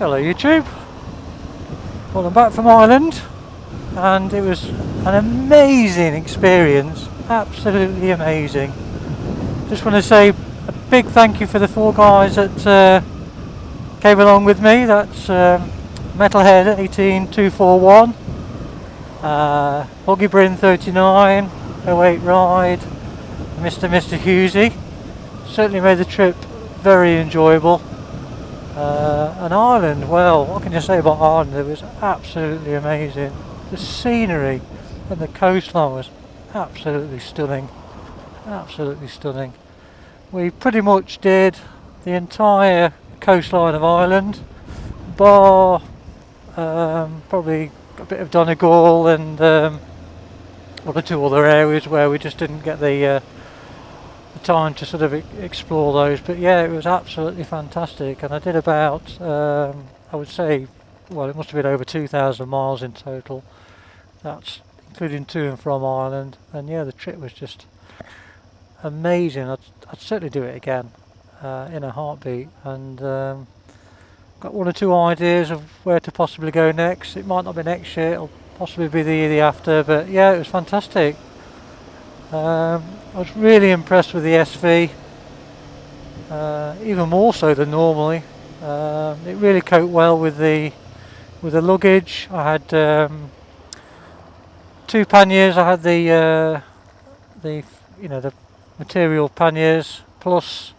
Hello YouTube, well I'm back from Ireland and it was an amazing experience, absolutely amazing. Just want to say a big thank you for the 4 guys that came along with me. That's Metalhead 18241, Hoggy Bryn 39, 08 Ride, Mr. Hughesy. Certainly made the trip very enjoyable. And Ireland, well, what can you say about Ireland? It was absolutely amazing. The scenery and the coastline was absolutely stunning. Absolutely stunning. We pretty much did the entire coastline of Ireland, bar probably a bit of Donegal and 1 or 2 other areas where we just didn't get the time to sort of explore those. But yeah, it was absolutely fantastic, and I did about I would say, well, it must have been over 2,000 miles in total. That's including to and from Ireland, and yeah, the trip was just amazing. I'd certainly do it again in a heartbeat, and got 1 or 2 ideas of where to possibly go next. It might not be next year, it'll possibly be the year after, but yeah, it was fantastic. I was really impressed with the SV, even more so than normally. It really coped well with the luggage. I had 2 panniers. I had the the material panniers plus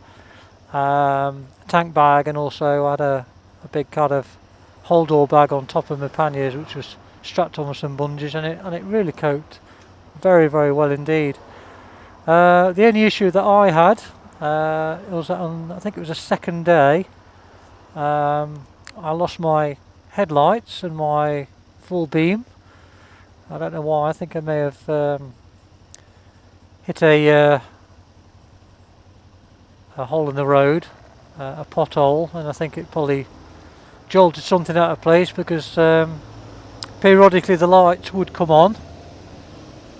a tank bag, and also I had a big kind of hold-all bag on top of my panniers, which was strapped on with some bungees, and it really coped very, very well indeed. The only issue that I had, it was on, I think it was the 2nd day, I lost my headlights and my full beam. I don't know why. I think I may have hit a hole in the road, a pothole, and I think it probably jolted something out of place, because periodically the lights would come on.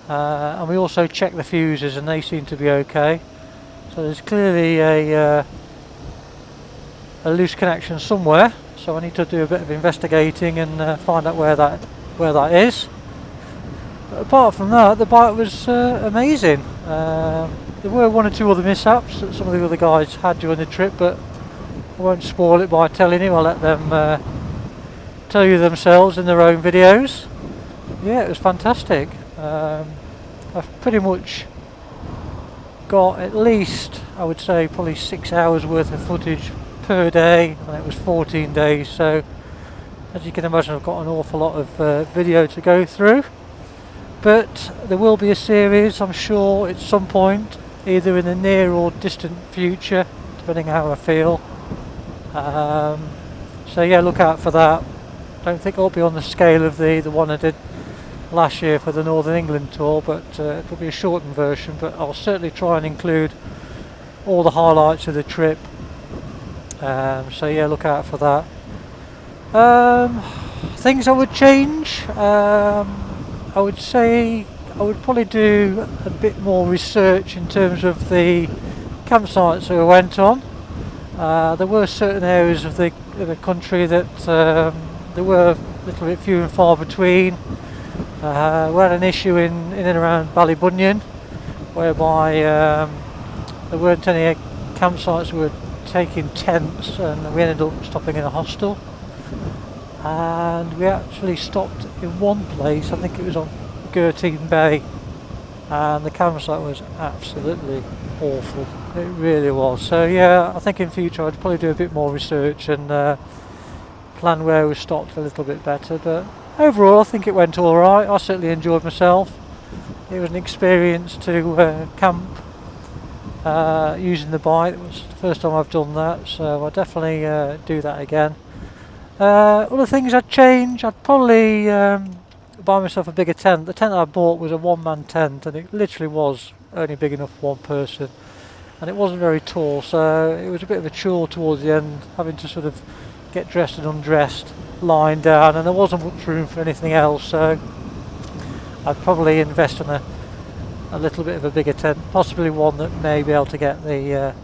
And we also checked the fuses and they seem to be okay, so there's clearly a loose connection somewhere, so I need to do a bit of investigating and find out where that is. But apart from that, the bike was amazing. There were 1 or 2 other mishaps that some of the other guys had during the trip, but I won't spoil it by telling you. I'll let them tell you themselves in their own videos. Yeah, it was fantastic. I've pretty much got at least, I would say, probably 6 hours worth of footage per day, and it was 14 days, so as you can imagine I've got an awful lot of video to go through. But there will be a series, I'm sure, at some point, either in the near or distant future, depending how I feel. So yeah, look out for that. Don't think it'll be on the scale of the one I did last year for the Northern England tour, but it'll be a shortened version, but I'll certainly try and include all the highlights of the trip. So yeah, look out for that. Things I would change, I would say I would probably do a bit more research in terms of the campsites that we went on. There were certain areas of the country that there were a little bit few and far between. We had an issue in and around Ballybunion, whereby there weren't any campsites. We were taking tents, and we ended up stopping in a hostel. And we actually stopped in one place, I think it was on Gertine Bay, and the campsite was absolutely awful. It really was. So yeah, I think in future I'd probably do a bit more research and plan where we stopped a little bit better. But overall, I think it went all right. I certainly enjoyed myself. It was an experience to camp using the bike. It was the first time I've done that, so I'll definitely do that again. Other things I'd change, I'd probably buy myself a bigger tent. The tent I bought was a 1-man tent, and it literally was only big enough for 1 person, and it wasn't very tall, so it was a bit of a chore towards the end, having to sort of get dressed and undressed, lying down, and there wasn't much room for anything else, so I'd probably invest in a little bit of a bigger tent, possibly one that may be able to get the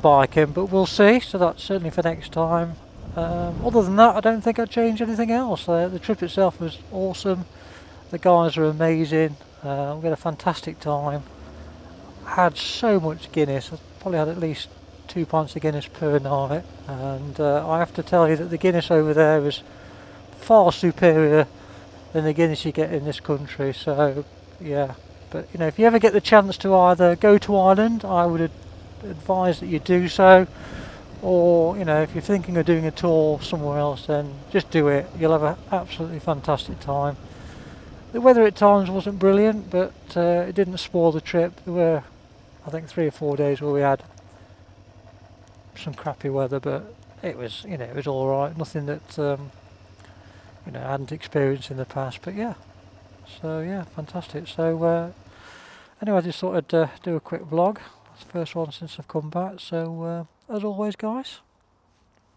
bike in, but we'll see. So that's certainly for next time. Other than that, I don't think I'd change anything else. The trip itself was awesome. The guys are amazing. We had a fantastic time. Had so much Guinness. I probably had at least 2 pints of Guinness per night, and I have to tell you that the Guinness over there is far superior than the Guinness you get in this country. So yeah, but you know, if you ever get the chance to either go to Ireland, I would advise that you do so, or you know, if you're thinking of doing a tour somewhere else, then just do it. You'll have an absolutely fantastic time. The weather at times wasn't brilliant, but it didn't spoil the trip. There were, I think, 3 or 4 days where we had some crappy weather, but it was, you know, it was all right. Nothing that you know, I hadn't experienced in the past. But yeah, so yeah, fantastic. So anyway, I just thought I'd do a quick vlog. It's the first one since I've come back. So as always, guys,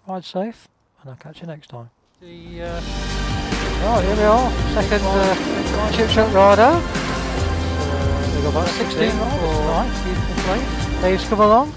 ride safe, and I'll catch you next time. Right, here we are, second chip shot ride out. We've got about 16 miles. Nice, beautiful place. Dave's come along.